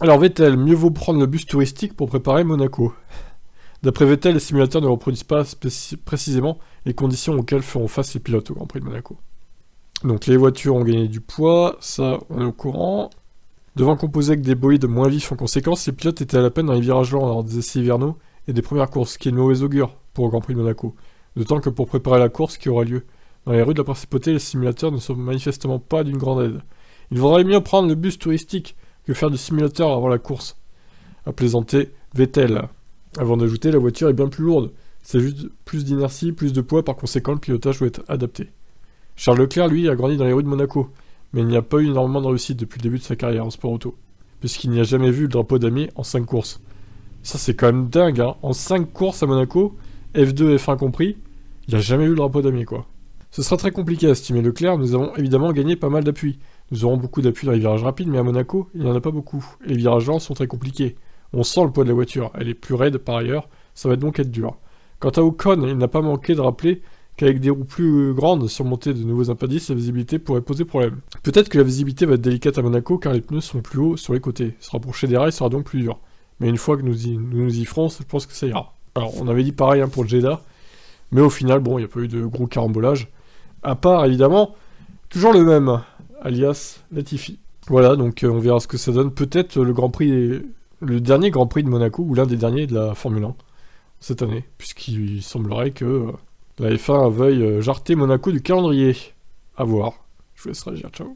Alors Vettel, mieux vaut prendre le bus touristique pour préparer Monaco. D'après Vettel, les simulateurs ne reproduisent pas précisément les conditions auxquelles feront face les pilotes au Grand Prix de Monaco. Donc les voitures ont gagné du poids, ça on est au courant. Devant composer avec des bolides moins vifs en conséquence, les pilotes étaient à la peine dans les virages lents lors des essais hivernaux et des premières courses, ce qui est une mauvaise augure pour le Grand Prix de Monaco. D'autant que pour préparer la course qui aura lieu dans les rues de la Principauté, les simulateurs ne sont manifestement pas d'une grande aide. Il vaudrait mieux prendre le bus touristique que faire du simulateur avant la course, a plaisanté Vettel. Avant d'ajouter, la voiture est bien plus lourde. C'est juste plus d'inertie, plus de poids, par conséquent le pilotage doit être adapté. Charles Leclerc, lui, a grandi dans les rues de Monaco, mais il n'y a pas eu énormément de réussite depuis le début de sa carrière en sport auto, puisqu'il n'y a jamais vu le drapeau damier en 5 courses. Ça c'est quand même dingue, hein. En 5 courses à Monaco, F2 et F1 compris, il n'y a jamais eu le drapeau damier, quoi. Ce sera très compliqué à estimer Leclerc, nous avons évidemment gagné pas mal d'appui. Nous aurons beaucoup d'appui dans les virages rapides, mais à Monaco, il n'y en a pas beaucoup, et les virages lents sont très compliqués. On sent le poids de la voiture, elle est plus raide par ailleurs, ça va donc être dur. Quant à Ocon, il n'a pas manqué de rappeler qu'avec des roues plus grandes surmontées de nouveaux appendices, la visibilité pourrait poser problème. Peut-être que la visibilité va être délicate à Monaco car les pneus sont plus hauts sur les côtés. Se rapprocher des rails sera donc plus dur. Mais une fois que nous y ferons, je pense que ça ira. Alors on avait dit pareil pour le Jeddah, mais au final, bon, il n'y a pas eu de gros carambolages. À part, évidemment, toujours le même, alias Latifi. Voilà, donc on verra ce que ça donne. Peut-être le dernier Grand Prix de Monaco, ou l'un des derniers de la Formule 1, cette année, puisqu'il semblerait que la F1 veuille jarter Monaco du calendrier. À voir. Je vous laisse réagir, ciao.